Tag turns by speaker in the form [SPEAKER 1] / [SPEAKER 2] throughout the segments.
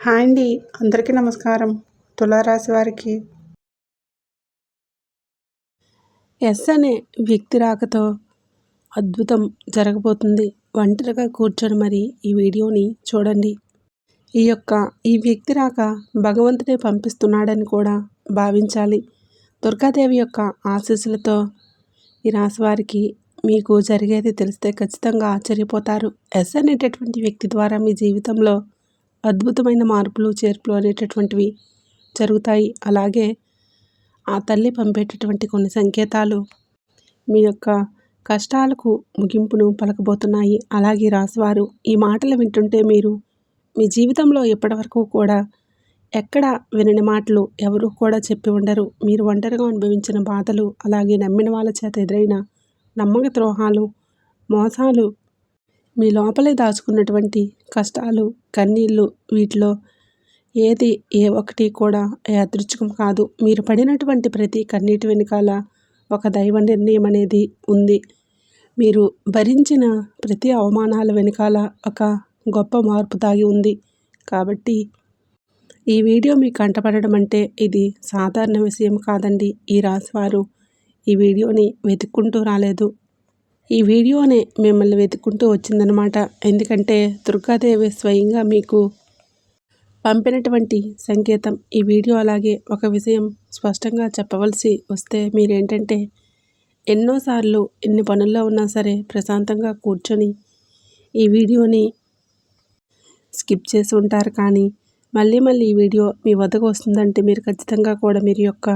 [SPEAKER 1] Hi అండి. అందరికీ నమస్కారం. తులారాశి వారికి ఎస్ అనే వ్యక్తి రాకతో అద్భుతం జరగబోతుంది. ఒంటరిగా కూర్చొని మరి ఈ వీడియోని చూడండి. ఈ వ్యక్తి రాక భగవంతుడే పంపిస్తున్నాడని కూడా భావించాలి. దుర్గాదేవి యొక్క ఆశీస్సులతో ఈ రాశి వారికి మీకు జరిగేది తెలిస్తే ఖచ్చితంగా ఆశ్చర్యపోతారు. ఎస్ అనేటటువంటి వ్యక్తి ద్వారా మీ జీవితంలో అద్భుతమైన మార్పులు చేర్పులు అనేటటువంటివి జరుగుతాయి. అలాగే ఆ తల్లి పంపేటటువంటి కొన్ని సంకేతాలు మీ యొక్క కష్టాలకు ముగింపును పలకబోతున్నాయి. అలాగే రాశివారు ఈ మాటలు వింటుంటే మీరు మీ జీవితంలో ఇప్పటివరకు కూడా ఎక్కడ వినని మాటలు ఎవరు కూడా చెప్పి ఉండరు. మీరు ఒంటరిగా అనుభవించిన బాధలు, అలాగే నమ్మిన వాళ్ళ చేత ఎదురైన నమ్మక ద్రోహాలు, మోసాలు, మీ లోపలే దాచుకున్నటువంటి కష్టాలు, కన్నీళ్ళు, వీటిలో ఏ ఒక్కటి కూడా యాదృచ్ఛికం కాదు. మీరు పడినటువంటి ప్రతి కన్నీటి వెనుకాల ఒక దైవ నిర్ణయం అనేది ఉంది. మీరు భరించిన ప్రతి అవమానాల వెనుకాల ఒక గొప్ప మార్పు దాగి ఉంది. కాబట్టి ఈ వీడియో మీకు కంటపడడం అంటే ఇది సాధారణ విషయం కాదండి. ఈ రాశివారు ఈ వీడియోని వెతుక్కుంటూ రాలేదు. ఈ వీడియోనే మిమ్మల్ని వెతుక్కుంటూ వచ్చిందనమాట. ఎందుకంటే దుర్గాదేవి స్వయంగా మీకు పంపినటువంటి సంకేతం ఈ వీడియో. అలాగే ఒక విషయం స్పష్టంగా చెప్పవలసి వస్తే మీరేంటంటే ఎన్నోసార్లు ఎన్ని పనుల్లో ఉన్నా సరే ప్రశాంతంగా కూర్చొని ఈ వీడియోని స్కిప్ చేసి ఉంటారు. కానీ మళ్ళీ ఈ వీడియో మీ వద్దకు వస్తుందంటే మీరు ఖచ్చితంగా కూడా మీరు యొక్క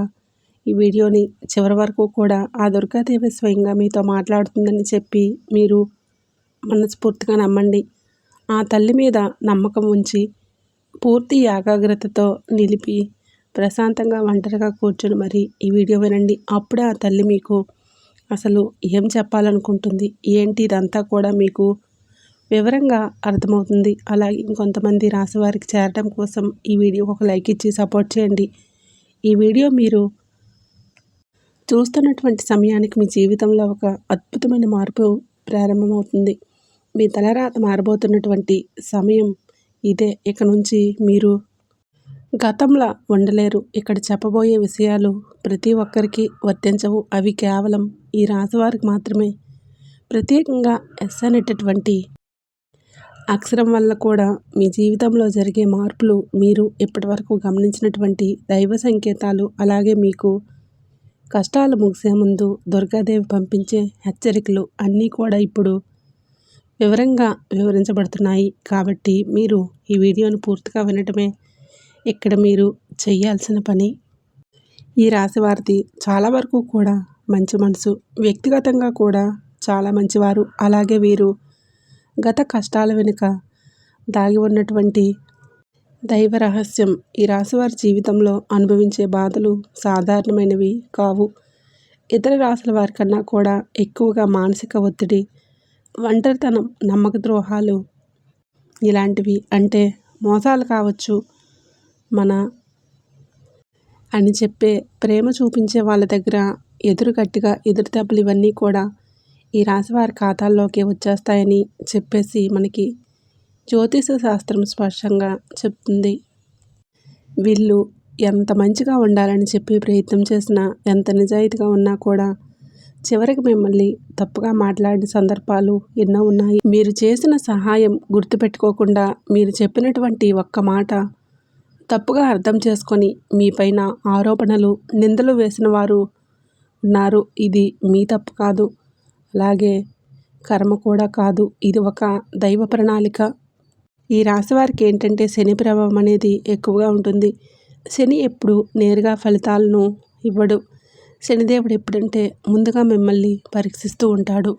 [SPEAKER 1] ఈ వీడియోని చివరి వరకు కూడా ఆ దుర్గాదేవి స్వయంగా మీతో మాట్లాడుతుందని చెప్పి మీరు మనస్ఫూర్తిగా నమ్మండి. ఆ తల్లి మీద నమ్మకం ఉంచి పూర్తి ఏకాగ్రతతో నిలిపి ప్రశాంతంగా ఒంటరిగా కూర్చొని మరి ఈ వీడియో వినండి. అప్పుడే ఆ తల్లి మీకు అసలు ఏం చెప్పాలనుకుంటుంది, ఏంటి ఇదంతా కూడా మీకు వివరంగా అర్థమవుతుంది. అలాగే ఇంకొంతమంది రాశివారికి చేరడం కోసం ఈ వీడియోకి ఒక లైక్ ఇచ్చి సపోర్ట్ చేయండి. ఈ వీడియో మీరు చూస్తున్నటువంటి సమయానికి మీ జీవితంలో ఒక అద్భుతమైన మార్పు ప్రారంభమవుతుంది. మీ తలరాత మారబోతున్నటువంటి సమయం ఇదే. ఇక నుంచి మీరు గతంలో ఉండలేరు. ఇక్కడ చెప్పబోయే విషయాలు ప్రతి ఒక్కరికి వర్తించవు. అవి కేవలం ఈ రాశివారికి మాత్రమే. ప్రత్యేకంగా ఎస్ అనేటటువంటి అక్షరం వల్ల కూడా మీ జీవితంలో జరిగే మార్పులు, మీరు ఇప్పటివరకు గమనించినటువంటి దైవ సంకేతాలు, అలాగే మీకు కష్టాలు ముగిసే ముందు దుర్గాదేవి పంపించే హెచ్చరికలు అన్నీ కూడా ఇప్పుడు వివరంగా వివరించబడుతున్నాయి. కాబట్టి మీరు ఈ వీడియోను పూర్తిగా వినటమే ఇక్కడ మీరు చేయాల్సిన పని. ఈ రాశి వారిది చాలా వరకు కూడా మంచి మనసు, వ్యక్తిగతంగా కూడా చాలా మంచివారు. అలాగే వీరు గత కష్టాల వెనుక దాగి ఉన్నటువంటి దైవ రహస్యం. ఈ రాశివారి జీవితంలో అనుభవించే బాధలు సాధారణమైనవి కావు. ఇతర రాశుల వారికన్నా కూడా ఎక్కువగా మానసిక ఒత్తిడి, ఒంటరితనం, నమ్మక ద్రోహాలు ఇలాంటివి, అంటే మోసాలు కావచ్చు, మన అని చెప్పే ప్రేమ చూపించే వాళ్ళ దగ్గర ఎదురు దెబ్బలు, ఇవన్నీ కూడా ఈ రాశివారి ఖాతాల్లోకి వచ్చేస్తాయని చెప్పేసి మనకి జ్యోతిష శాస్త్రం స్పష్టంగా చెప్తుంది. వీళ్ళు ఎంత మంచిగా ఉండాలని చెప్పి ప్రయత్నం చేసినా, ఎంత నిజాయితీగా ఉన్నా కూడా చివరికి మిమ్మల్ని తప్పుగా మాట్లాడిన సందర్భాలు ఎన్నో ఉన్నాయి. మీరు చేసిన సహాయం గుర్తుపెట్టుకోకుండా మీరు చెప్పినటువంటి ఒక్క మాట తప్పుగా అర్థం చేసుకొని మీపైన ఆరోపణలు, నిందలు వేసిన వారు ఉన్నారు. ఇది మీ తప్పు కాదు, అలాగే కర్మ కూడా కాదు. ఇది ఒక దైవ ప్రణాళిక. ఈ రాశివారికి ఏంటంటే శని ప్రభావం అనేది ఎక్కువగా ఉంటుంది. శని ఎప్పుడు నేరుగా ఫలితాలను ఇవ్వడు. శనిదేవుడు ఎప్పుడంటే ముందుగా మిమ్మల్ని పరీక్షిస్తూ ఉంటాడు.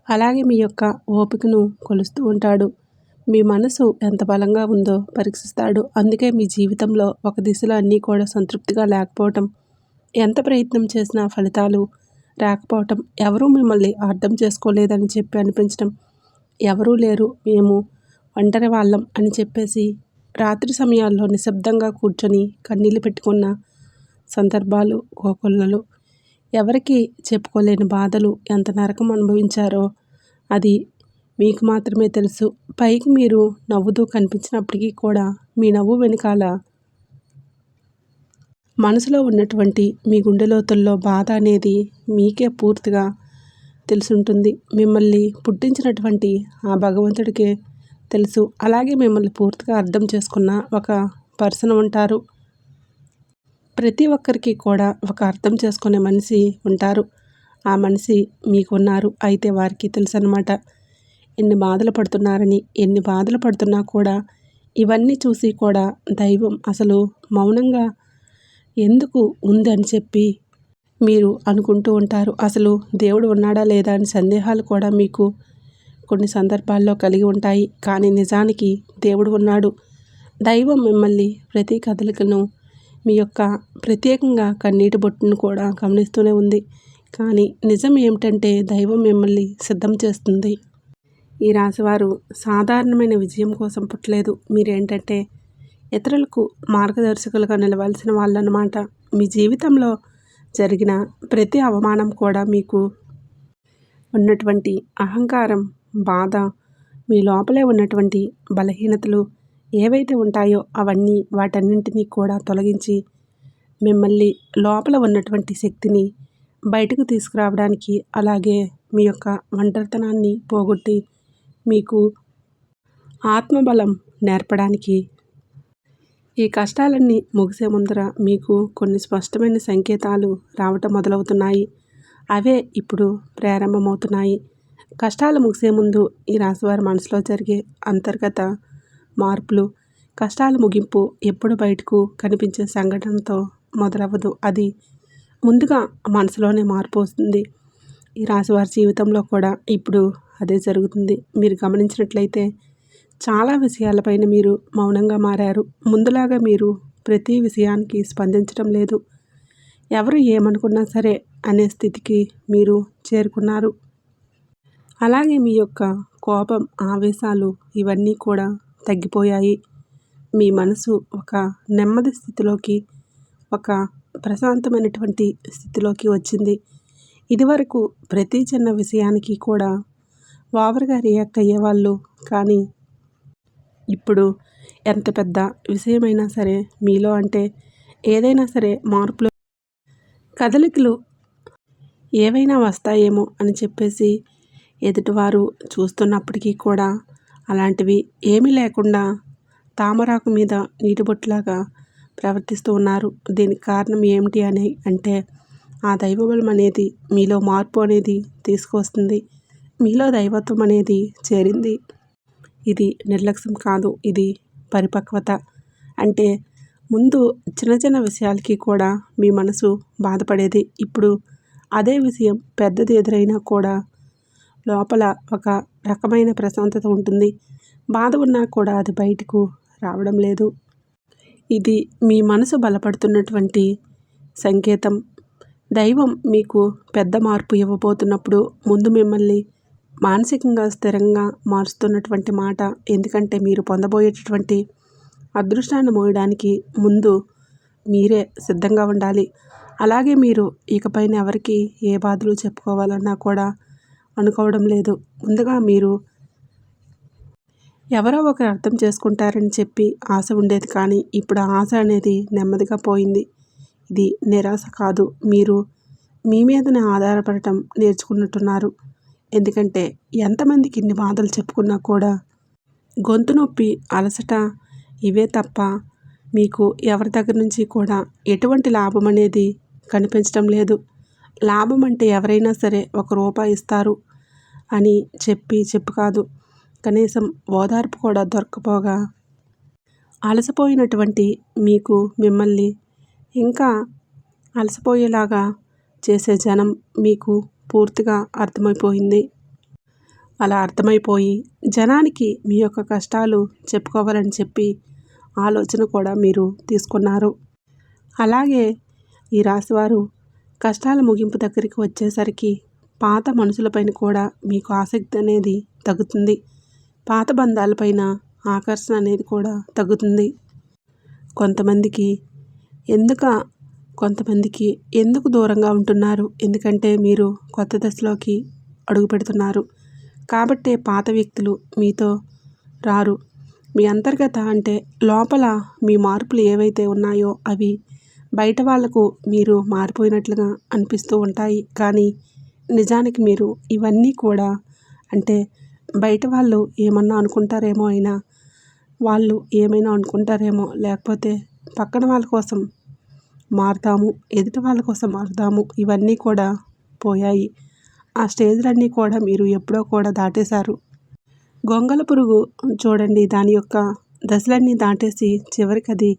[SPEAKER 1] అలాగే మీ యొక్క ఓపికను కొలుస్తూ ఉంటాడు. మీ మనసు ఎంత బలంగా ఉందో పరీక్షిస్తాడు. అందుకే మీ జీవితంలో ఒక దిశలో అన్నీ కూడా సంతృప్తిగా లేకపోవటం, ఎంత ప్రయత్నం చేసినా ఫలితాలు రాకపోవటం, ఎవరూ మిమ్మల్ని అర్థం చేసుకోలేదని చెప్పి అనిపించడం, ఎవరూ లేరు, మేము ఒంటరి వాళ్ళం అని చెప్పేసి రాత్రి సమయాల్లో నిశ్శబ్దంగా కూర్చొని కన్నీళ్ళు పెట్టుకున్న సందర్భాలు, కోకొల్లలు, ఎవరికి చెప్పుకోలేని బాధలు, ఎంత నరకం అనుభవించారో అది మీకు మాత్రమే తెలుసు. పైకి మీరు నవ్వుతూ కనిపించినప్పటికీ కూడా మీ నవ్వు వెనకాల మనసులో ఉన్నటువంటి మీ గుండె లోతుల్లో బాధ అనేది మీకే పూర్తిగా తెలుసుంటుంది. మిమ్మల్ని పుట్టించినటువంటి ఆ భగవంతుడికే తెలుసు. అలాగే మిమ్మల్ని పూర్తిగా అర్థం చేసుకున్న ఒక పర్సన్ ఉంటారు. ప్రతి ఒక్కరికి కూడా ఒక అర్థం చేసుకునే మనిషి ఉంటారు. ఆ మనిషి మీకున్నారు. అయితే వారికి తెలుసన్నమాట ఎన్ని బాధలు పడుతున్నారని. ఎన్ని బాధలు పడుతున్నా కూడా ఇవన్నీ చూసి కూడా దైవం అసలు మౌనంగా ఎందుకు ఉందని చెప్పి మీరు అనుకుంటూ ఉంటారు. అసలు దేవుడు ఉన్నాడా లేదా అని సందేహాలు కూడా మీకు కొన్ని సందర్భాల్లో కలిగి ఉంటాయి. కానీ నిజానికి దేవుడు ఉన్నాడు. దైవం మిమ్మల్ని ప్రతి కదలికను మీ యొక్క ప్రత్యేకంగా కన్నీటి బొట్టును కూడా గమనిస్తూనే ఉంది. కానీ నిజం ఏమిటంటే దైవం మిమ్మల్ని సిద్ధం చేస్తుంది. ఈ రాశివారు సాధారణమైన విజయం కోసం పుట్టలేదు. మీరేంటంటే ఇతరులకు మార్గదర్శకులుగా నిలవాల్సిన వాళ్ళన్నమాట. మీ జీవితంలో జరిగిన ప్రతి అవమానం కూడా మీకు ఉన్నటువంటి అహంకారం, బాధ, మీ లోపలే ఉన్నటువంటి బలహీనతలు ఏవైతే ఉంటాయో అవన్నీ వాటన్నింటినీ కూడా తొలగించి మిమ్మల్ని లోపల ఉన్నటువంటి శక్తిని బయటకు తీసుకురావడానికి, అలాగే మీ యొక్క ఒంటరితనాన్ని పోగొట్టి మీకు ఆత్మబలం నేర్పడానికి, ఈ కష్టాలన్నీ ముగిసే ముందర మీకు కొన్ని స్పష్టమైన సంకేతాలు రావటం మొదలవుతున్నాయి. అవే ఇప్పుడు ప్రారంభమవుతున్నాయి. కష్టాలు ముగిసే ముందు ఈ రాశివారి మనసులో జరిగే అంతర్గత మార్పులు, కష్టాల ముగింపు ఎప్పుడు బయటకు కనిపించే సంఘటనతో మొదలవ్వదు. అది ముందుగా మనసులోనే మార్పు వస్తుంది. ఈ రాశివారి జీవితంలో కూడా ఇప్పుడు అదే జరుగుతుంది. మీరు గమనించినట్లయితే చాలా విషయాలపైన మీరు మౌనంగా మారారు. ముందులాగా మీరు ప్రతి విషయానికి స్పందించడం లేదు. ఎవరు ఏమనుకున్నా సరే అనే స్థితికి మీరు చేరుకున్నారు. అలాగే మీ యొక్క కోపం, ఆవేశాలు ఇవన్నీ కూడా తగ్గిపోయాయి. మీ మనసు ఒక నెమ్మది స్థితిలోకి, ఒక ప్రశాంతమైనటువంటి స్థితిలోకి వచ్చింది. ఇదివరకు ప్రతి చిన్న విషయానికి కూడా ఓవర్గా రియాక్ట్ అయ్యేవాళ్ళు. కానీ ఇప్పుడు ఎంత పెద్ద విషయమైనా సరే మీలో అంటే ఏదైనా సరే మార్పులు, కదలికలు ఏవైనా వస్తాయేమో అని చెప్పేసి ఎదుటివారు చూస్తున్నప్పటికీ కూడా అలాంటివి ఏమీ లేకుండా తామరాకు మీద నీటి బొట్టులాగా ప్రవర్తిస్తూ ఉన్నారు. దీనికి కారణం ఏమిటి అని అంటే ఆ దైవబలం అనేది మీలో మార్పు అనేది తీసుకొస్తుంది. మీలో దైవత్వం అనేది చేరింది. ఇది నిర్లక్ష్యం కాదు, ఇది పరిపక్వత. అంటే ముందు చిన్న చిన్న విషయాలకి కూడా మీ మనసు బాధపడేది. ఇప్పుడు అదే విషయం పెద్దది ఎదురైనా కూడా లోపల ఒక రకమైన ప్రశాంతత ఉంటుంది. బాధ ఉన్నా కూడా అది బయటకు రావడం లేదు. ఇది మీ మనసు బలపడుతున్నటువంటి సంకేతం. దైవం మీకు పెద్ద మార్పు ఇవ్వబోతున్నప్పుడు ముందు మిమ్మల్ని మానసికంగా స్థిరంగా మారుస్తున్నటువంటి మాట. ఎందుకంటే మీరు పొందబోయేటటువంటి అదృష్టాన్ని మోయడానికి ముందు మీరే సిద్ధంగా ఉండాలి. అలాగే మీరు ఇకపైన ఎవరికి ఏ బాధలు చెప్పుకోవాలన్నా కూడా అనుకోవడం లేదు. ముందుగా మీరు ఎవరో ఒకరు అర్థం చేసుకుంటారని చెప్పి ఆశ ఉండేది. కానీ ఇప్పుడు ఆ ఆశ అనేది నెమ్మదిగా పోయింది. ఇది నిరాశ కాదు, మీరు మీ మీదనే ఆధారపడటం నేర్చుకున్నట్టున్నారు. ఎందుకంటే ఎంతమందికి ఇన్ని బాధలు చెప్పుకున్నా కూడా గొంతు నొప్పి, అలసట ఇవే తప్ప మీకు ఎవరి దగ్గర నుంచి కూడా ఎటువంటి లాభం అనేది కనిపించడం లేదు. లాభం అంటే ఎవరైనా సరే ₹1 ఇస్తారు అని చెప్పు కాదు, కనీసం ఓదార్పు కూడా దొరకపోగా అలసిపోయినటువంటి మీకు మిమ్మల్ని ఇంకా అలసిపోయేలాగా చేసే జనం మీకు పూర్తిగా అర్థమైపోయింది. అలా అర్థమైపోయి జనానికి మీ యొక్క కష్టాలు చెప్పుకోవాలని చెప్పి ఆలోచన కూడా మీరు తీసుకున్నారు. అలాగే ఈ రాశివారు కష్టాల ముగింపు దగ్గరికి వచ్చేసరికి పాత మనుషులపైన కూడా మీకు ఆసక్తి అనేది తగ్గుతుంది. పాత బంధాలపైన ఆకర్షణ అనేది కూడా తగ్గుతుంది. కొంతమందికి ఎందుకు దూరంగా ఉంటున్నారు? ఎందుకంటే మీరు కొత్త దశలోకి అడుగు పెడుతున్నారు. కాబట్టే పాత వ్యక్తులు మీతో రారు. మీ అంతర్గత అంటే లోపల మీ మార్పులు ఏవైతే ఉన్నాయో అవి బయట వాళ్లకు మీరు మారిపోయినట్లుగా అనిపిస్తూ ఉంటాయి. కానీ నిజానికి మీరు ఇవన్నీ కూడా అంటే బయట వాళ్ళు ఏమన్నా అనుకుంటారేమో అయినా, వాళ్ళు ఏమైనా అనుకుంటారేమో, లేకపోతే పక్కన వాళ్ళ కోసం మారుతాము, ఎదుటి వాళ్ళ కోసం మారుతాము, ఇవన్నీ కూడా పోయాయి. ఆ స్టేజ్లన్నీ కూడా మీరు ఎప్పుడో కూడా దాటేశారు. గొంగళ పురుగు చూడండి, దాని యొక్క దశలన్నీ దాటేసి చివరికి అది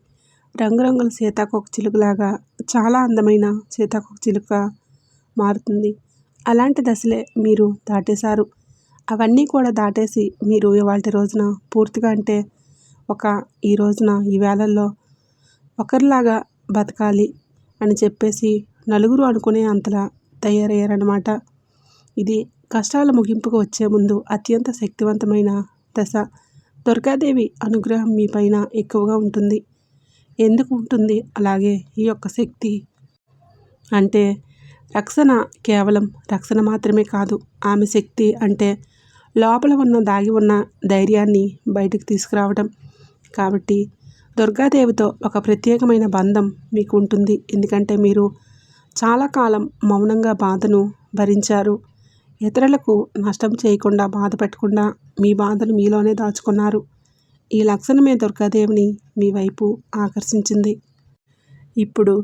[SPEAKER 1] రంగురంగుల సీతాకోక చిలుకలాగా చాలా అందమైన సీతాకోక చిలుక మారుతుంది. అలాంటి దశలే మీరు దాటేశారు. అవన్నీ కూడా దాటేసి మీరు ఇవాల్టి రోజున పూర్తిగా అంటే ఈ రోజున ఈ వేళల్లో ఒకరిలాగా బతకాలి అని చెప్పేసి నలుగురు అనుకునే అంతలా తయారయ్యారన్నమాట. ఇది కష్టాల ముగింపుకు వచ్చే ముందు అత్యంత శక్తివంతమైన దశ. దుర్గాదేవి అనుగ్రహం మీ పైన ఎక్కువగా ఉంటుంది. ఎందుకు ఉంటుంది అలాగే ఈ యొక్క శక్తి అంటే రక్షణ, కేవలం రక్షణ మాత్రమే కాదు. ఆమె శక్తి అంటే లోపల ఉన్న దాగి ఉన్న ధైర్యాన్ని బయటకు తీసుకురావడం. కాబట్టి దుర్గాదేవితో ఒక ప్రత్యేకమైన బంధం మీకు ఉంటుంది. ఎందుకంటే మీరు చాలా కాలం మౌనంగా బాధను భరించారు. ఇతరులకు నష్టం చేయకుండా, బాధ పెట్టకుండా మీ బాధను మీలోనే దాచుకున్నారు. ఈ లక్షణమే దుర్గాదేవిని మీ వైపు ఆకర్షించింది. ఇప్పుడు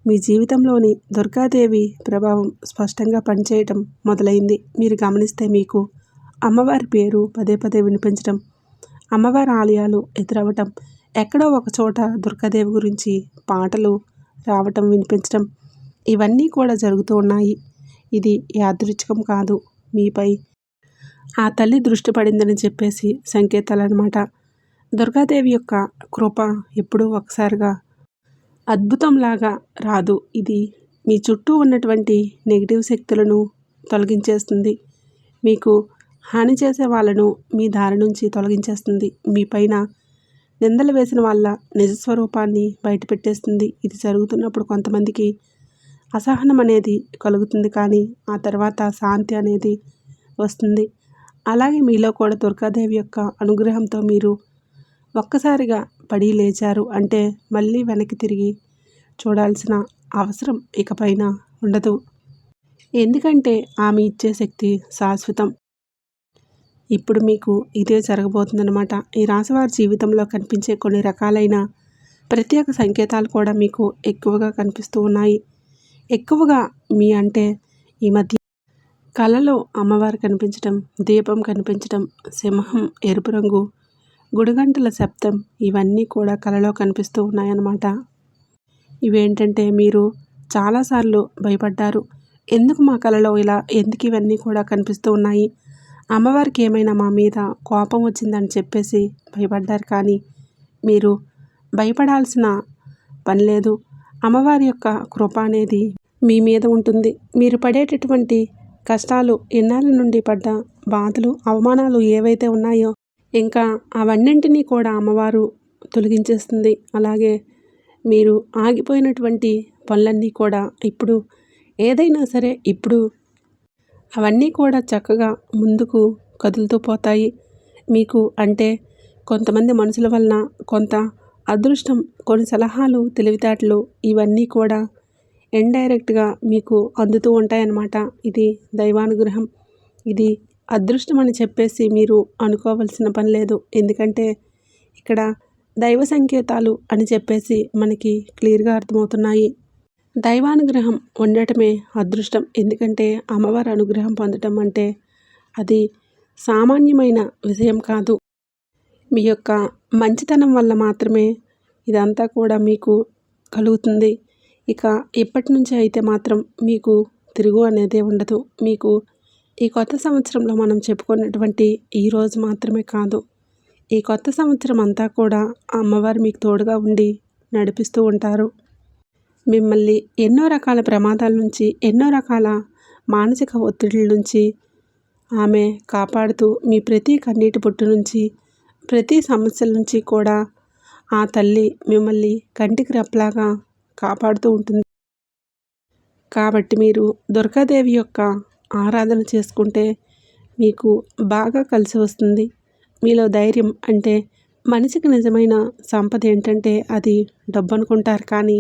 [SPEAKER 1] మీ జీవితంలోని దుర్గాదేవి ప్రభావం స్పష్టంగా పనిచేయటం మొదలైంది. మీరు గమనిస్తే మీకు అమ్మవారి పేరు పదే పదే వినిపించడం, అమ్మవారి ఆలయాలు ఎదురవ్వటం, ఎక్కడో ఒక చోట దుర్గాదేవి గురించి పాటలు రావటం, వినిపించడం, ఇవన్నీ కూడా జరుగుతూ ఉన్నాయి. ఇది యాదృచ్ఛికం కాదు. మీపై ఆ తల్లి దృష్టి పడిందని చెప్పేసి సంకేతాలన్నమాట. దుర్గాదేవి యొక్క కృప ఎప్పుడూ ఒకసారిగా అద్భుతంలాగా రాదు. ఇది మీ చుట్టూ ఉన్నటువంటి నెగిటివ్ శక్తులను తొలగించేస్తుంది. మీకు హాని చేసే వాళ్ళను మీ దారి నుంచి తొలగించేస్తుంది. మీ పైన నిందలు వేసిన వాళ్ళ నిజస్వరూపాన్ని బయటపెట్టేస్తుంది. ఇది జరుగుతున్నప్పుడు కొంతమందికి అసహనం అనేది కలుగుతుంది, కానీ ఆ తర్వాత శాంతి అనేది వస్తుంది. అలాగే మీలో కూడా దుర్గాదేవి యొక్క అనుగ్రహంతో మీరు ఒక్కసారిగా పడి లేచారు అంటే మళ్ళీ వెనక్కి తిరిగి చూడాల్సిన అవసరం ఇకపైన ఉండదు. ఎందుకంటే ఆమె ఇచ్చే శక్తి శాశ్వతం. ఇప్పుడు మీకు ఇదే జరగబోతుందన్నమాట. ఈ రాశివారి జీవితంలో కనిపించే కొన్ని రకాలైన ప్రత్యేక సంకేతాలు కూడా మీకు ఎక్కువగా కనిపిస్తూ ఉన్నాయి. ఎక్కువగా మీ అంటే ఈ మధ్య కలలో అమ్మవారు కనిపించడం, దీపం కనిపించడం, సింహం ఎరుపు రంగు, గుడిగంటల శబ్దం, ఇవన్నీ కూడా కలలో కనిపిస్తూ ఉన్నాయన్నమాట. ఇవేంటంటే మీరు చాలాసార్లు భయపడ్డారు. ఎందుకు మా కలలో ఇలా, ఎందుకు ఇవన్నీ కూడా కనిపిస్తూ ఉన్నాయి, అమ్మవారికి ఏమైనా మా మీద కోపం వచ్చిందని చెప్పేసి భయపడ్డారు. కానీ మీరు భయపడాల్సిన పని లేదు. అమ్మవారి యొక్క కృప అనేది మీ మీద ఉంటుంది. మీరు పడేటటువంటి కష్టాలు, ఎన్నాళ్ళ నుండి పడ్డ బాధలు, అవమానాలు ఏవైతే ఉన్నాయో ఇంకా అవన్నింటినీ కూడా అమ్మవారు తొలగించేస్తుంది. అలాగే మీరు ఆగిపోయినటువంటి పనులన్నీ కూడా ఇప్పుడు ఏదైనా సరే ఇప్పుడు అవన్నీ కూడా చక్కగా ముందుకు కదులుతూ పోతాయి. మీకు అంటే కొంతమంది మనుషుల వలన కొంత అదృష్టం, కొన్ని సలహాలు, తెలివితేటలు, ఇవన్నీ కూడా ఇండైరెక్ట్గా మీకు అందుతూ ఉంటాయన్నమాట. ఇది దైవానుగ్రహం. ఇది అదృష్టం అని చెప్పేసి మీరు అనుకోవాల్సిన పని లేదు. ఎందుకంటే ఇక్కడ దైవ సంకేతాలు అని చెప్పేసి మనకి క్లియర్గా అర్థమవుతున్నాయి. దైవానుగ్రహం ఉండటమే అదృష్టం. ఎందుకంటే అమ్మవారి అనుగ్రహం పొందటం అంటే అది సామాన్యమైన విషయం కాదు. మీ యొక్క మంచితనం వల్ల మాత్రమే ఇదంతా కూడా మీకు కలుగుతుంది. ఇక ఇప్పటి నుంచి అయితే మాత్రం మీకు తిరుగు అనేదే ఉండదు. మీకు ఈ కొత్త సంవత్సరంలో మనం చెప్పుకున్నటువంటి ఈ రోజు మాత్రమే కాదు, ఈ కొత్త సంవత్సరం అంతా కూడా అమ్మవారు మీకు తోడుగా ఉండి నడిపిస్తూ ఉంటారు. మిమ్మల్ని ఎన్నో రకాల ప్రమాదాల నుంచి, ఎన్నో రకాల మానసిక ఒత్తిడిల నుంచి ఆమె కాపాడుతూ, మీ ప్రతి కన్నీటి బొట్టు నుంచి, ప్రతి సమస్యల నుంచి కూడా ఆ తల్లి మిమ్మల్ని కంటికి రెప్పలాగా కాపాడుతూ ఉంటుంది. కాబట్టి మీరు దుర్గాదేవి యొక్క ఆరాధన చేసుకుంటే మీకు బాగా కలిసి వస్తుంది. మీలో ధైర్యం అంటే మనిషికి నిజమైన సంపద ఏంటంటే అది డబ్బు అనుకుంటారు, కానీ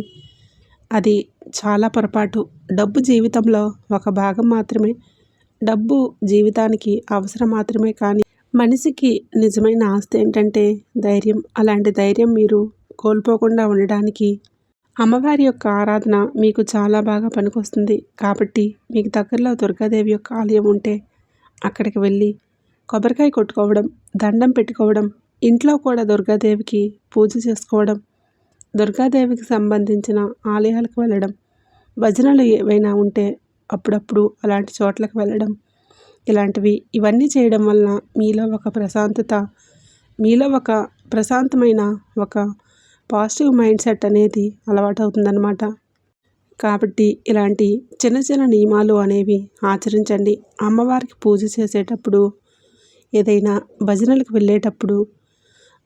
[SPEAKER 1] అది చాలా పొరపాటు. డబ్బు జీవితంలో ఒక భాగం మాత్రమే. డబ్బు జీవితానికి అవసరం మాత్రమే, కానీ మనిషికి నిజమైన ఆస్తి ఏంటంటే ధైర్యం. అలాంటి ధైర్యం మీరు కోల్పోకుండా ఉండడానికి అమ్మవారి యొక్క ఆరాధన మీకు చాలా బాగా పనికొస్తుంది. కాబట్టి మీకు దగ్గరలో దుర్గాదేవి యొక్క ఆలయం ఉంటే అక్కడికి వెళ్ళి కొబ్బరికాయ కొట్టుకోవడం, దండం పెట్టుకోవడం, ఇంట్లో కూడా దుర్గాదేవికి పూజ చేసుకోవడం, దుర్గాదేవికి సంబంధించిన ఆలయాలకు వెళ్ళడం, భజనలు ఏవైనా ఉంటే అప్పుడప్పుడు అలాంటి చోట్లకు వెళ్ళడం, ఇవన్నీ చేయడం వలన మీలో ఒక ప్రశాంతత, మీలో ఒక ప్రశాంతమైన ఒక పాజిటివ్ మైండ్ సెట్ అనేది అలవాటవుతుందన్నమాట. కాబట్టి ఇలాంటి చిన్న చిన్న నియమాలు అనేవి ఆచరించండి. అమ్మవారికి పూజ చేసేటప్పుడు, ఏదైనా భజనలకు వెళ్ళేటప్పుడు,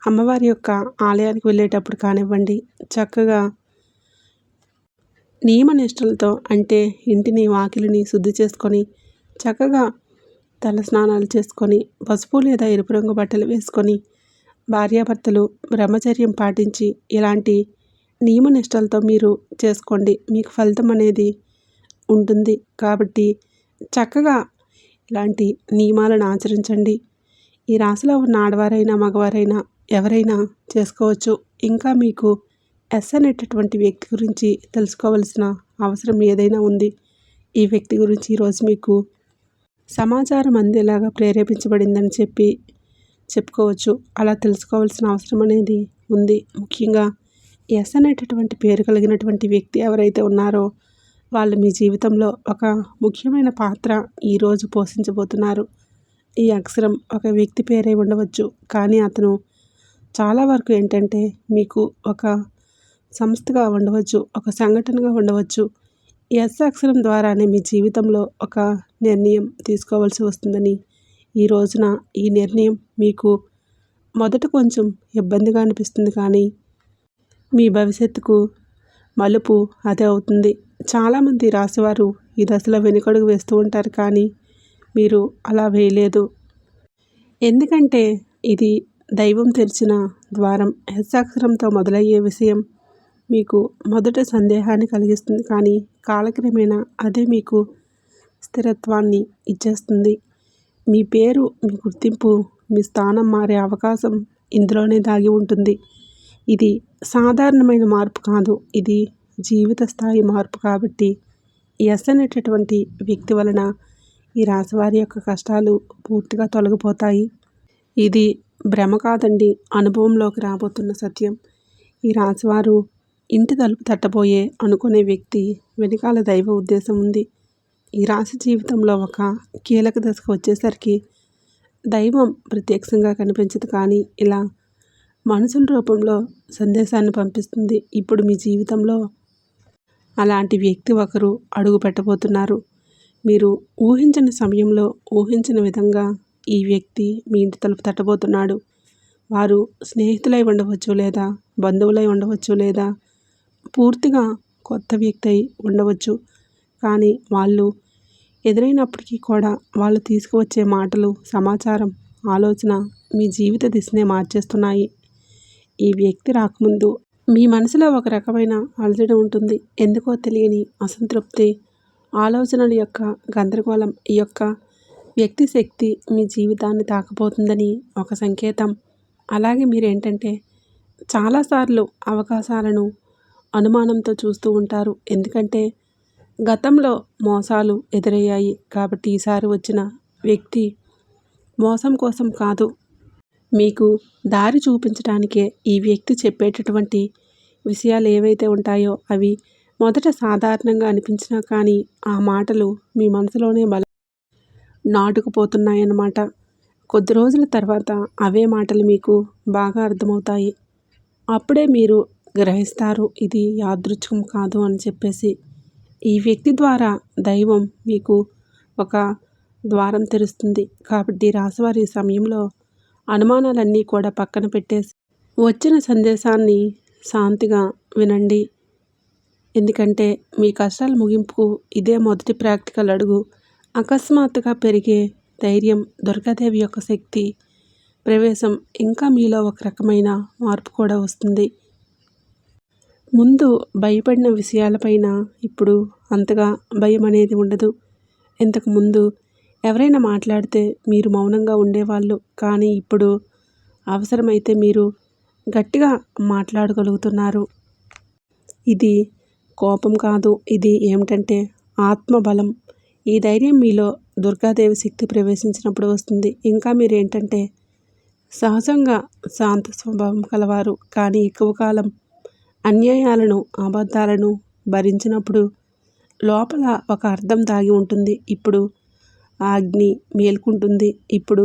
[SPEAKER 1] అమ్మవారి యొక్క ఆలయానికి వెళ్ళేటప్పుడు కానివ్వండి, చక్కగా నియమనిష్టలతో, అంటే ఇంటిని వాకిలిని శుద్ధి చేసుకొని చక్కగా తల స్నానాలు చేసుకొని పసుపు లేదా ఎరుపు రంగు బట్టలు వేసుకొని భార్యాభర్తలు బ్రహ్మచర్యం పాటించి ఇలాంటి నియమనిష్టలతో మీరు చేసుకోండి. మీకు ఫలితం అనేది ఉంటుంది. కాబట్టి చక్కగా ఇలాంటి నియమాలను ఆచరించండి. ఈ రాశిలో ఉన్న ఆడవారైనా మగవారైనా ఎవరైనా చేసుకోవచ్చు. ఇంకా మీకు ఎస్ అనేటటువంటి వ్యక్తి గురించి తెలుసుకోవాల్సిన అవసరం ఏదైనా ఉంది. ఈ వ్యక్తి గురించి ఈరోజు మీకు సమాచారం అందేలాగా ప్రేరేపించబడిందని చెప్పుకోవచ్చు. అలా తెలుసుకోవాల్సిన అవసరం అనేది ఉంది. ముఖ్యంగా ఎస్ అనేటటువంటి పేరు కలిగినటువంటి వ్యక్తి ఎవరైతే ఉన్నారో వాళ్ళు మీ జీవితంలో ఒక ముఖ్యమైన పాత్ర ఈరోజు పోషించబోతున్నారు. ఈ అక్షరం ఒక వ్యక్తి పేరే ఉండవచ్చు, కానీ అతను చాలా వరకు ఏంటంటే మీకు ఒక సంస్థగా ఉండవచ్చు, ఒక సంఘటనగా ఉండవచ్చు. ఎస్ అక్షరం ద్వారానే మీ జీవితంలో ఒక నిర్ణయం తీసుకోవాల్సి వస్తుందని, ఈ రోజున ఈ నిర్ణయం మీకు మొదట కొంచెం ఇబ్బందిగా అనిపిస్తుంది, కానీ మీ భవిష్యత్తుకు మలుపు అదే అవుతుంది. చాలామంది రాశివారు ఈ దశలో వెనుకడుగు వేస్తూ ఉంటారు, కానీ మీరు అలా వేయలేదు. ఎందుకంటే ఇది దైవం తెరిచిన ద్వారం. ఎస్ అక్షరంతో మొదలయ్యే విషయం మీకు మొదట సందేహాన్ని కలిగిస్తుంది, కానీ కాలక్రమేణా అదే మీకు స్థిరత్వాన్ని ఇచ్చేస్తుంది. మీ పేరు, మీ గుర్తింపు, మీ స్థానం మారే అవకాశం ఇందులోనే దాగి ఉంటుంది. ఇది సాధారణమైన మార్పు కాదు, ఇది జీవిత స్థాయి మార్పు. కాబట్టి ఎస్ అనేటటువంటి వ్యక్తి వలన ఈ రాశివారి యొక్క కష్టాలు పూర్తిగా తొలగిపోతాయి. ఇది భ్రమ కాదండి, అనుభవంలోకి రాబోతున్న సత్యం. ఈ రాశివారు ఇంటి తలుపు తట్టబోయే అనుకునే వ్యక్తి వెనకాల దైవ ఉద్దేశం ఉంది. ఈ రాశి జీవితంలో ఒక కీలక దశకు వచ్చేసరికి దైవం ప్రత్యక్షంగా కనిపించదు, కానీ ఇలా మనుషుల రూపంలో సందేశాన్ని పంపిస్తుంది. ఇప్పుడు మీ జీవితంలో అలాంటి వ్యక్తి ఒకరు అడుగు పెట్టబోతున్నారు. మీరు ఊహించని సమయంలో, ఊహించిన విధంగా ఈ వ్యక్తి మీ ఇంటి తలుపు తట్టబోతున్నాడు. వారు స్నేహితులై ఉండవచ్చు, లేదా బంధువులై ఉండవచ్చు, లేదా పూర్తిగా కొత్త వ్యక్తి అయి ఉండవచ్చు. కానీ వాళ్ళు ఎదురైనప్పటికీ కూడా వాళ్ళు తీసుకువచ్చే మాటలు, సమాచారం, ఆలోచన మీ జీవిత దిశనే మార్చేస్తున్నాయి. ఈ వ్యక్తి రాకముందు మీ మనసులో ఒక రకమైన అలజడి ఉంటుంది. ఎందుకో తెలియని అసంతృప్తి, ఆలోచనల యొక్క గందరగోళం. ఈ యొక్క వ్యక్తి శక్తి మీ జీవితాన్ని తాకబోతుందని ఒక సంకేతం. అలాగే మీరేంటంటే చాలాసార్లు అవకాశాలను అనుమానంతో చూస్తూ ఉంటారు. ఎందుకంటే గతంలో మోసాలు ఎదురయ్యాయి. కాబట్టి ఈసారి వచ్చిన వ్యక్తి మోసం కోసం కాదు, మీకు దారి చూపించడానికే ఈ వ్యక్తి చెప్పేటటువంటి విషయాలు ఏవైతే ఉంటాయో అవి మొదట సాధారణంగా అనిపించినా, కానీ ఆ మాటలు మీ మనసులోనే నాటుకుపోతున్నాయన్నమాట. కొద్ది రోజుల తర్వాత అవే మాటలు మీకు బాగా అర్థమవుతాయి. అప్పుడే మీరు గ్రహిస్తారు ఇది యాదృచ్ఛికం కాదు అని చెప్పేసి. ఈ వ్యక్తి ద్వారా దైవం మీకు ఒక ద్వారం తెరుస్తుంది. కాబట్టి రాశివారి సమయంలో అనుమానాలన్నీ కూడా పక్కన పెట్టేసి వచ్చిన సందేశాన్ని శాంతిగా వినండి. ఎందుకంటే మీ కష్టాల ముగింపుకు ఇదే మొదటి ప్రాక్టికల్ అడుగు. అకస్మాత్తుగా పెరిగే ధైర్యం, దుర్గాదేవి యొక్క శక్తి ప్రవేశం ఇంకా మీలో ఒక రకమైన మార్పు కూడా వస్తుంది. ముందు భయపడిన విషయాలపైన ఇప్పుడు అంతగా భయం అనేది ఉండదు. ఇంతకుముందు ఎవరైనా మాట్లాడితే మీరు మౌనంగా ఉండేవాళ్ళు, కానీ ఇప్పుడు అవసరమైతే మీరు గట్టిగా మాట్లాడగలుగుతున్నారు. ఇది కోపం కాదు, ఇది ఏమిటంటే ఆత్మబలం. ఈ ధైర్యం మీలో దుర్గాదేవి శక్తి ప్రవేశించినప్పుడు వస్తుంది. ఇంకా మీరేంటంటే సహజంగా శాంత స్వభావం కలవారు, కానీ ఎక్కువ కాలం అన్యాయాలను, అబద్ధాలను భరించినప్పుడు లోపల ఒక అర్థం దాగి ఉంటుంది. ఇప్పుడు ఆ అగ్ని మేల్కుంటుంది. ఇప్పుడు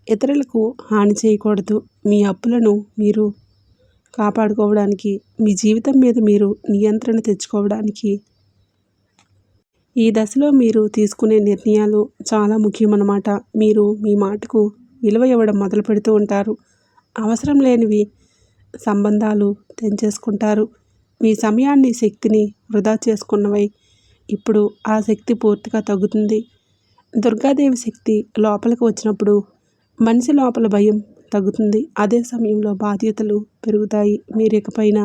[SPEAKER 1] ఇతరులకు హాని చేయకూడదు. మీ అప్పులను మీరు కాపాడుకోవడానికి, మీ జీవితం మీద మీరు నియంత్రణ తెచ్చుకోవడానికి ఈ దశలో మీరు తీసుకునే నిర్ణయాలు చాలా ముఖ్యమన్నమాట. మీరు మీ మాటకు విలువ ఇవ్వడం మొదలు పెడుతూ ఉంటారు. అవసరం లేనివి సంబంధాలు తెంచేసుకుంటారు. మీ సమయాన్ని, శక్తిని వృధా చేసుకున్నవై ఇప్పుడు ఆ శక్తి పూర్తిగా తగ్గుతుంది. దుర్గాదేవి శక్తి లోపలికి వచ్చినప్పుడు మనిషి లోపల భయం తగ్గుతుంది. అదే సమయంలో బాధ్యతలు పెరుగుతాయి. మీరు ఇకపైన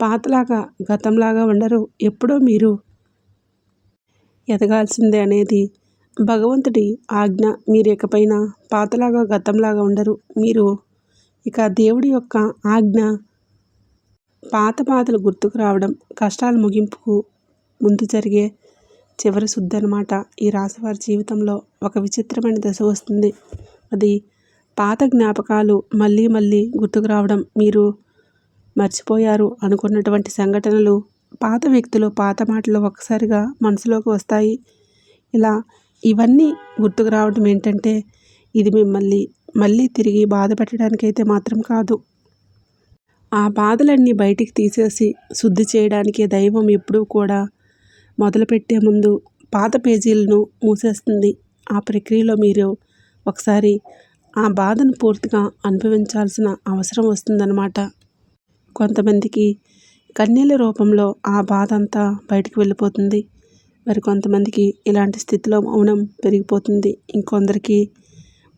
[SPEAKER 1] పాతలాగా, గతంలాగా ఉండరు. ఎప్పుడో మీరు ఎదగాల్సిందే అనేది భగవంతుడి ఆజ్ఞ. మీరు ఇకపైన పాతలాగా, గతంలాగా ఉండరు. మీరు ఇక దేవుడి యొక్క ఆజ్ఞ. పాత బాధలు గుర్తుకు రావడం కష్టాల ముగింపుకు ముందు జరిగే చివరి శుద్ధి అన్నమాట. ఈ రాశివారి జీవితంలో ఒక విచిత్రమైన దశ వస్తుంది. అది పాత జ్ఞాపకాలు మళ్ళీ మళ్ళీ గుర్తుకు రావడం, మీరు మర్చిపోయారు అనుకున్నటువంటి సంఘటనలు, పాత వ్యక్తులు, పాత మాటలు ఒక్కసారిగా మనసులోకి వస్తాయి. ఇలా ఇవన్నీ గుర్తుకు రావడం ఏంటంటే ఇది మిమ్మల్ని మళ్ళీ తిరిగి బాధ పెట్టడానికైతే మాత్రం కాదు. ఆ బాధలన్నీ బయటికి తీసేసి శుద్ధి చేయడానికే దైవం ఎప్పుడూ కూడా మొదలుపెట్టే ముందు పాత పేజీలను మూసేస్తుంది. ఆ ప్రక్రియలో మీరు ఒకసారి ఆ బాధను పూర్తిగా అనుభవించాల్సిన అవసరం వస్తుందన్నమాట. కొంతమందికి కన్నీళ్ళ రూపంలో ఆ బాధ అంతా బయటికి వెళ్ళిపోతుంది. మరి కొంతమందికి ఇలాంటి స్థితిలో మౌనం పెరిగిపోతుంది. ఇంకొందరికి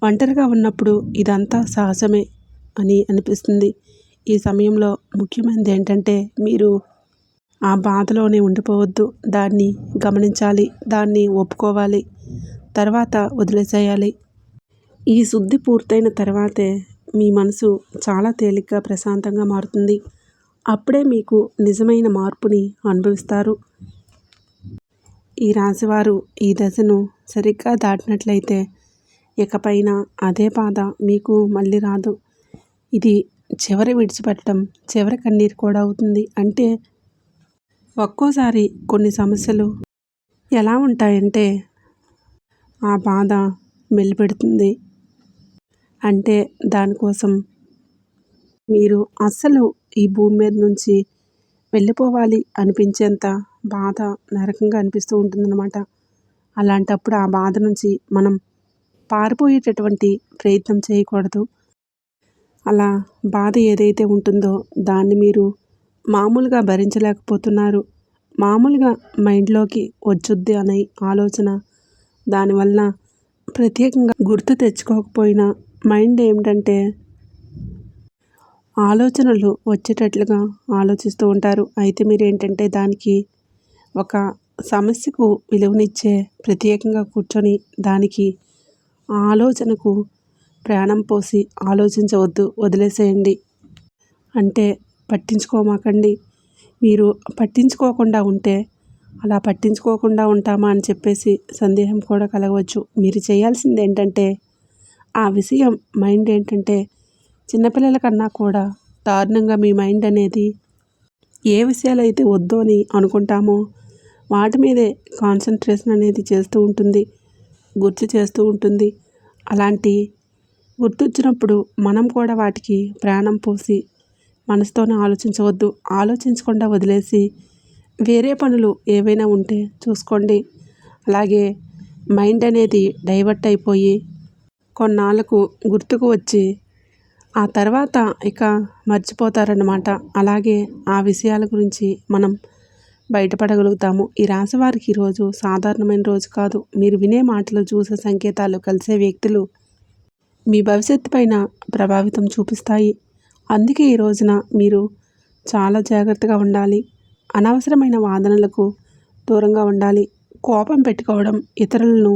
[SPEAKER 1] ఒంటరిగా ఉన్నప్పుడు ఇదంతా సహజమే అని అనిపిస్తుంది. ఈ సమయంలో ముఖ్యమైనది ఏంటంటే మీరు ఆ బాధలోనే ఉండిపోవద్దు. దాన్ని గమనించాలి, దాన్ని ఒప్పుకోవాలి, తర్వాత వదిలేసేయాలి. ఈ శుద్ధి పూర్తయిన తర్వాతే మీ మనసు చాలా తేలిగ్గా, ప్రశాంతంగా మారుతుంది. అప్పుడే మీకు నిజమైన మార్పుని అనుభవిస్తారు. ఈ రాశివారు ఈ దశను సరిగ్గా దాటినట్లయితే ఇకపైన అదే బాధ మీకు మళ్ళీ రాదు. ఇది చివరి విడిచిపెట్టడం, చివరి కన్నీరు కూడా అవుతుంది. అంటే ఒక్కోసారి కొన్ని సమస్యలు ఎలా ఉంటాయంటే ఆ బాధ మెలిపెడుతుంది. అంటే దానికోసం మీరు అస్సలు ఈ భూమి మీద నుంచి వెళ్ళిపోవాలి అనిపించేంత బాధ, నరకంగా అనిపిస్తూ ఉంటుందన్నమాట. అలాంటప్పుడు ఆ బాధ నుంచి మనం పారిపోయేటటువంటి ప్రయత్నం చేయకూడదు. అలా బాధ ఏదైతే ఉంటుందో దాన్ని మీరు మామూలుగా భరించలేకపోతున్నారు, మామూలుగా మైండ్లోకి వచ్చుద్ది అనే ఆలోచన, దానివల్ల ప్రత్యేకంగా గుర్తు తెచ్చుకోకపోయినా మైండ్ ఏమిటంటే ఆలోచనలు వచ్చేటట్లుగా ఆలోచిస్తూ ఉంటారు. అయితే మీరేంటంటే దానికి ఒక సమస్యకు విలువనిచ్చే ప్రత్యేకంగా కూర్చొని దానికి ఆ ఆలోచనకు ప్రాణం పోసి ఆలోచించవద్దు, వదిలేసేయండి. అంటే పట్టించుకోమాకండి. మీరు పట్టించుకోకుండా ఉంటే అలా పట్టించుకోకుండా ఉంటామా అని చెప్పేసి సందేహం కూడా కలగవచ్చు. మీరు చేయాల్సింది ఏంటంటే ఆ విషయం మైండ్ ఏంటంటే చిన్నపిల్లల కన్నా కూడా దారుణంగా మీ మైండ్ అనేది ఏ విషయాలైతే వద్దు అని అనుకుంటామో వాటి మీదే కాన్సన్ట్రేషన్ అనేది చేస్తూ ఉంటుంది, గుర్తు చేస్తూ ఉంటుంది. అలాంటి గుర్తొచ్చినప్పుడు మనం కూడా వాటికి ప్రాణం పోసి మనసుతోనే ఆలోచించవద్దు. ఆలోచించకుండా వదిలేసి వేరే పనులు ఏవైనా ఉంటే చూసుకోండి. అలాగే మైండ్ అనేది డైవర్ట్ అయిపోయి కొన్నాళ్ళకు గుర్తుకు వచ్చి ఆ తర్వాత ఇక మర్చిపోతారన్నమాట. అలాగే ఆ విషయాల గురించి మనం బయటపడగలుగుతాము. ఈ రాశి వారికి ఈరోజు సాధారణమైన రోజు కాదు. మీరు వినే మాటలు, చూసే సంకేతాలు, కలిసే వ్యక్తులు మీ భవిష్యత్తు పైన ప్రభావితం చూపిస్తాయి. అందుకే ఈ రోజున మీరు చాలా జాగ్రత్తగా ఉండాలి. అనవసరమైన వాదనలకు దూరంగా ఉండాలి. కోపం పెట్టుకోవడం, ఇతరులను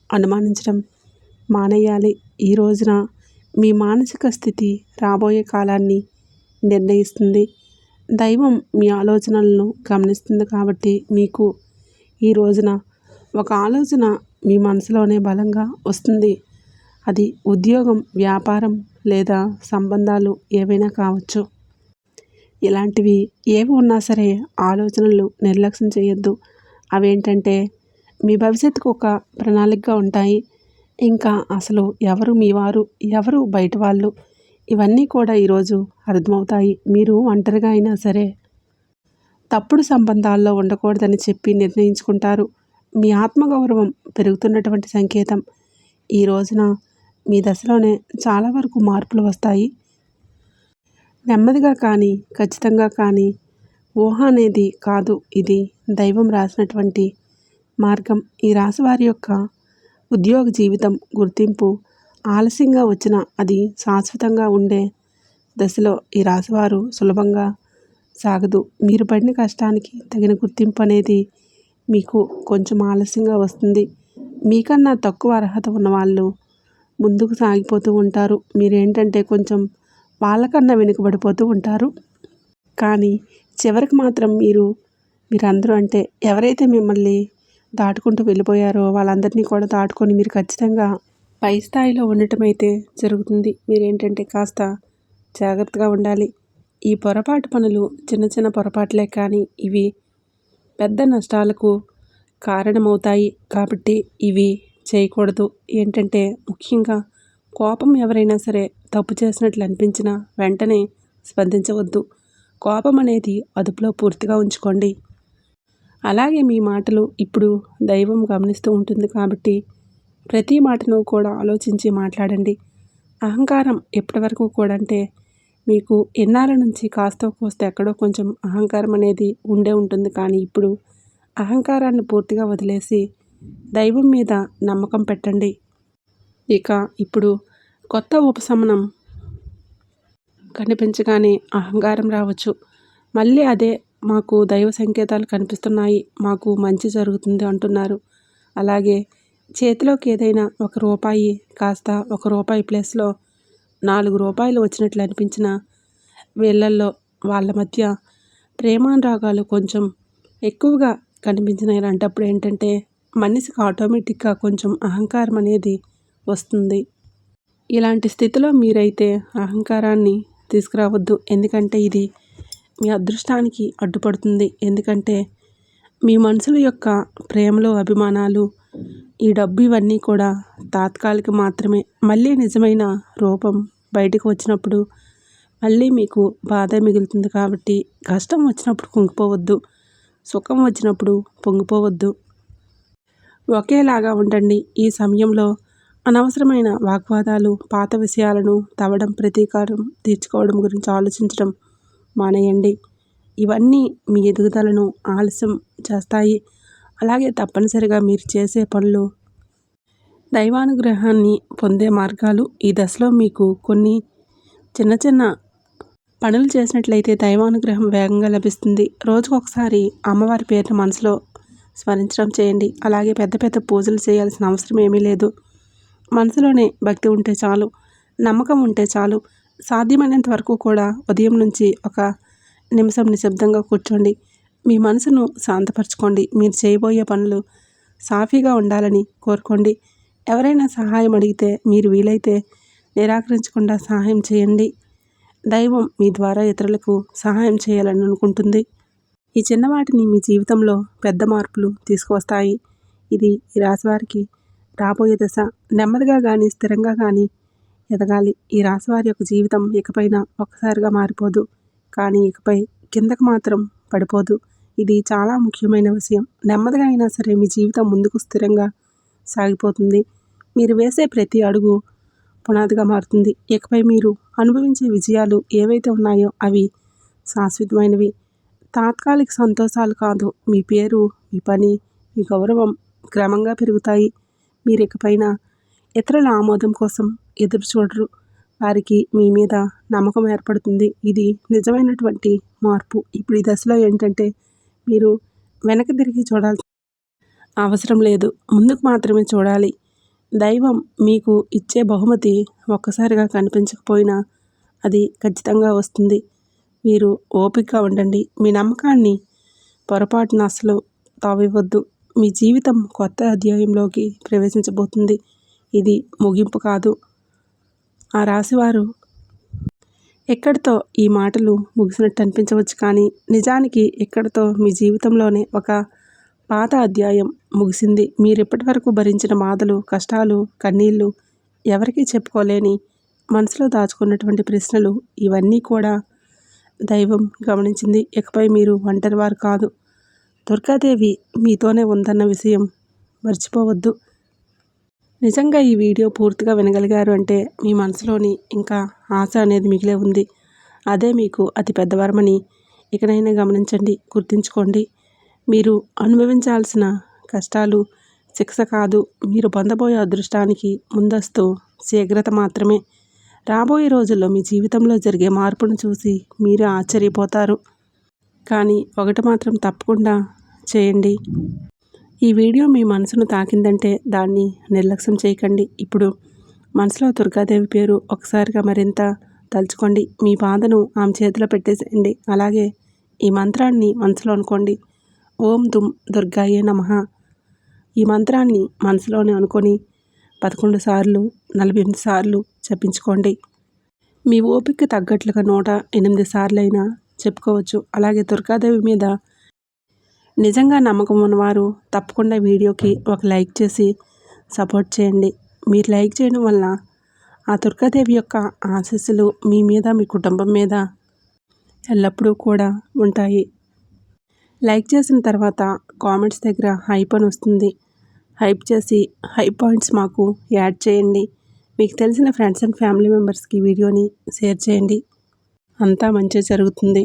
[SPEAKER 1] అనుమానించడం మానేయాలి. ఈ రోజున మీ మానసిక స్థితి రాబోయే కాలాన్ని నిర్ణయిస్తుంది. దైవం మీ ఆలోచనలను గమనిస్తుంది కాబట్టి మీకు ఈ రోజున ఒక ఆలోచన మీ మనసులోనే బలంగా వస్తుంది. అది ఉద్యోగం, వ్యాపారం లేదా సంబంధాలు ఏవైనా కావచ్చు. ఇలాంటివి ఏవి ఉన్నా సరే ఆలోచనలు నిర్లక్ష్యం చేయొద్దు. అవేంటంటే మీ భవిష్యత్తుకు ఒక ప్రణాళికగా ఉంటాయి. ఇంకా అసలు ఎవరు మీ వారు, ఎవరు బయట వాళ్ళు, ఇవన్నీ కూడా ఈరోజు అర్థమవుతాయి. మీరు ఒంటరిగా అయినా సరే తప్పుడు సంబంధాల్లో ఉండకూడదని చెప్పి నిర్ణయించుకుంటారు. మీ ఆత్మగౌరవం పెరుగుతున్నటువంటి సంకేతం. ఈ రోజున మీ దశలోనే చాలా వరకు మార్పులు వస్తాయి. నెమ్మదిగా కానీ, ఖచ్చితంగా కానీ ఊహ అనేది కాదు. ఇది దైవం రాసినటువంటి మార్గం. ఈ రాశి వారి యొక్క ఉద్యోగ జీవితం, గుర్తింపు ఆలస్యంగా వచ్చినా అది శాశ్వతంగా ఉండే దశలో ఈ రాశివారు సులభంగా సాగదు. మీరు పడిన కష్టానికి తగిన గుర్తింపు అనేది మీకు కొంచెం ఆలస్యంగా వస్తుంది. మీకన్నా తక్కువ అర్హత ఉన్నవాళ్ళు ముందుకు సాగిపోతూ ఉంటారు. మీరేంటంటే కొంచెం వాళ్ళకన్నా వెనుకబడిపోతూ ఉంటారు. కానీ చివరికి మాత్రం మీరందరూ అంటే ఎవరైతే మిమ్మల్ని దాటుకుంటూ వెళ్ళిపోయారో వాళ్ళందరినీ కూడా దాటుకొని మీరు ఖచ్చితంగా పై స్థాయిలో ఉండటం అయితే జరుగుతుంది. మీరేంటంటే కాస్త జాగ్రత్తగా ఉండాలి. ఈ పొరపాటు పనులు చిన్న చిన్న పొరపాట్లే కానీ ఇవి పెద్ద నష్టాలకు కారణమవుతాయి. కాబట్టి ఇవి చేయకూడదు. ఏంటంటే ముఖ్యంగా కోపం ఎవరైనా సరే తప్పు చేసినట్లు అనిపించినా వెంటనే స్పందించవద్దు. కోపం అనేది అదుపులో పూర్తిగా ఉంచుకోండి. అలాగే మీ మాటలు ఇప్పుడు దైవం గమనిస్తూ ఉంటుంది కాబట్టి ప్రతి మాటను కూడా ఆలోచించి మాట్లాడండి. అహంకారం ఎప్పటి వరకు కూడా అంటే మీకు ఎన్నాళ్ళ నుంచి కాస్త కోస్త ఎక్కడో కొంచెం అహంకారం అనేది ఉండే ఉంటుంది. కానీ ఇప్పుడు అహంకారాన్ని పూర్తిగా వదిలేసి దైవం మీద నమ్మకం పెట్టండి. ఇక ఇప్పుడు కొత్త ఉపశమనం కనిపించగానే అహంకారం రావచ్చు. మళ్ళీ అదే మాకు దైవ సంకేతాలు కనిపిస్తున్నాయి, మాకు మంచి జరుగుతుంది అంటున్నారు. అలాగే చేతిలోకి ఏదైనా ₹1 కాస్త ₹1 ప్లేస్లో ₹4 వచ్చినట్లు అనిపించిన వీళ్ళల్లో వాళ్ళ మధ్య ప్రేమానురాగాలు కొంచెం ఎక్కువగా కనిపించినాయి. అలాంటప్పుడు ఏంటంటే మనిషికి ఆటోమేటిక్గా కొంచెం అహంకారం అనేది వస్తుంది. ఇలాంటి స్థితిలో మీరైతే అహంకారాన్ని తీసుకురావద్దు. ఎందుకంటే ఇది మీ అదృష్టానికి అడ్డుపడుతుంది. ఎందుకంటే మీ మనుషుల యొక్క ప్రేమలు, అభిమానాలు, ఈ డబ్బు ఇవన్నీ కూడా తాత్కాలిక మాత్రమే. మళ్ళీ నిజమైన రూపం బయటకు వచ్చినప్పుడు మళ్ళీ మీకు బాధ మిగులుతుంది. కాబట్టి కష్టం వచ్చినప్పుడు కుంగిపోవద్దు, సుఖం వచ్చినప్పుడు పొంగిపోవద్దు. ఒకేలాగా ఉండండి. ఈ సమయంలో అనవసరమైన వాగ్వాదాలు, పాత విషయాలను తవ్వడం, ప్రతీకారం తీర్చుకోవడం గురించి ఆలోచించడం మానేయండి. ఇవన్నీ మీ ఎదుగుదలను ఆలస్యం చేస్తాయి. అలాగే తప్పనిసరిగా మీరు చేసే పనులు దైవానుగ్రహాన్ని పొందే మార్గాలు. ఈ దశలో మీకు కొన్ని చిన్న చిన్న పనులు చేసినట్లయితే దైవానుగ్రహం వేగంగా లభిస్తుంది. రోజుకొకసారి అమ్మవారి పేరును మనసులో స్మరించడం చేయండి. అలాగే పెద్ద పెద్ద పూజలు చేయాల్సిన అవసరం ఏమీ లేదు. మనసులోనే భక్తి ఉంటే చాలు, నమ్మకం ఉంటే చాలు. సాధ్యమైనంత వరకు కూడా ఉదయం నుంచి ఒక నిమిషం నిశ్శబ్దంగా కూర్చోండి. మీ మనసును శాంతపరచుకోండి. మీరు చేయబోయే పనులు సాఫీగా ఉండాలని కోరుకోండి. ఎవరైనా సహాయం అడిగితే మీరు వీలైతే నిరాకరించకుండా సహాయం చేయండి. దైవం మీ ద్వారా ఇతరులకు సహాయం చేయాలని అనుకుంటుంది. ఈ చిన్నవాటిని మీ జీవితంలో పెద్ద మార్పులు తీసుకువస్తాయి. ఇది ఈ రాశివారికి రాబోయే దశ. నెమ్మదిగా కానీ స్థిరంగా కానీ ఎదగాలి. ఈ రాశివారి యొక్క జీవితం ఇకపైన ఒక్కసారిగా మారిపోదు, కానీ ఇకపై కిందకు మాత్రం పడిపోదు. ఇది చాలా ముఖ్యమైన విషయం. నెమ్మదిగా అయినా సరే మీ జీవితం ముందుకు స్థిరంగా సాగిపోతుంది. మీరు వేసే ప్రతి అడుగు పునాదిగా మారుతుంది. ఇకపై మీరు అనుభవించే విజయాలు ఏవైతే ఉన్నాయో అవి శాశ్వతమైనవి. తాత్కాలిక సంతోషాలు కాదు, మీ పేరు, మీ పని, మీ గౌరవం క్రమంగా పెరుగుతాయి. మీరు ఇకపైన ఇతరుల ఆమోదం కోసం ఎదురు చూడరు. వారికి మీ మీద నమ్మకం ఏర్పడుతుంది. ఇది నిజమైనటువంటి మార్పు. ఇప్పుడు ఈ దశలో ఏంటంటే మీరు వెనక్కి తిరిగి చూడాల్సిన అవసరం లేదు. ముందుకు మాత్రమే చూడాలి. దైవం మీకు ఇచ్చే బహుమతి ఒక్కసారిగా కనిపించకపోయినా అది ఖచ్చితంగా వస్తుంది. మీరు ఓపికగా ఉండండి. మీ నమ్మకాన్ని పొరపాటున అసలు తావివ్వద్దు. మీ జీవితం కొత్త అధ్యాయంలోకి ప్రవేశించబోతుంది. ఇది ముగింపు కాదు. ఆ రాశివారు ఎక్కడితో ఈ మాటలు ముగిసినట్టు అనిపించవచ్చు, కానీ నిజానికి ఇక్కడితో మీ జీవితంలోనే ఒక పాత అధ్యాయం ముగిసింది. మీరు ఇప్పటివరకు భరించిన బాధలు, కష్టాలు, కన్నీళ్ళు, ఎవరికీ చెప్పుకోలేని మనసులో దాచుకున్నటువంటి ప్రశ్నలు, ఇవన్నీ కూడా దైవం గమనించింది. ఇకపై మీరు ఒంటరివారు కాదు. దుర్గాదేవి మీతోనే ఉందన్న విషయం మర్చిపోవద్దు. నిజంగా ఈ వీడియో పూర్తిగా వినగలిగారు అంటే మీ మనసులోని ఇంకా ఆశ అనేది మిగిలే ఉంది. అదే మీకు అతి పెద్ద వరమని ఇకనైనా గమనించండి, గుర్తుంచుకోండి. మీరు అనుభవించాల్సిన కష్టాలు శిక్ష కాదు, మీరు పొందబోయే అదృష్టానికి ముందస్తు శీఘ్రత మాత్రమే. రాబోయే రోజుల్లో మీ జీవితంలో జరిగే మార్పును చూసి మీరే ఆశ్చర్యపోతారు. కానీ ఒకటి మాత్రం తప్పకుండా చేయండి. ఈ వీడియో మీ మనసును తాకిందంటే దాన్ని నిర్లక్ష్యం చేయకండి. ఇప్పుడు మనసులో దుర్గాదేవి పేరు ఒకసారిగా మరింత తలుచుకోండి. మీ బాధను ఆమె చేతిలో పెట్టేసేయండి. అలాగే ఈ మంత్రాన్ని మనసులో అనుకోండి. ఓం దుమ్ దుర్గాయే నమః. ఈ మంత్రాన్ని మనసులోనే అనుకొని 11 సార్లు, 48 సార్లు జపించుకోండి. మీ ఓపిక తగ్గట్లుగా 108 సార్లైనా చెప్పుకోవచ్చు. అలాగే దుర్గాదేవి మీద నిజంగా నమ్మకం ఉన్నవారు తప్పకుండా వీడియోకి ఒక లైక్ చేసి సపోర్ట్ చేయండి. మీరు లైక్ చేయడం వల్ల ఆ దుర్గాదేవి యొక్క ఆశీస్సులు మీ మీద, మీ కుటుంబం మీద ఎల్లప్పుడూ కూడా ఉంటాయి. లైక్ చేసిన తర్వాత కామెంట్స్ దగ్గర హైప్ అని వస్తుంది. హైప్ చేసి హైప్ పాయింట్స్ మాకు యాడ్ చేయండి. మీకు తెలిసిన ఫ్రెండ్స్ అండ్ ఫ్యామిలీ మెంబర్స్కి వీడియోని షేర్ చేయండి. అంతా మంచి జరుగుతుంది.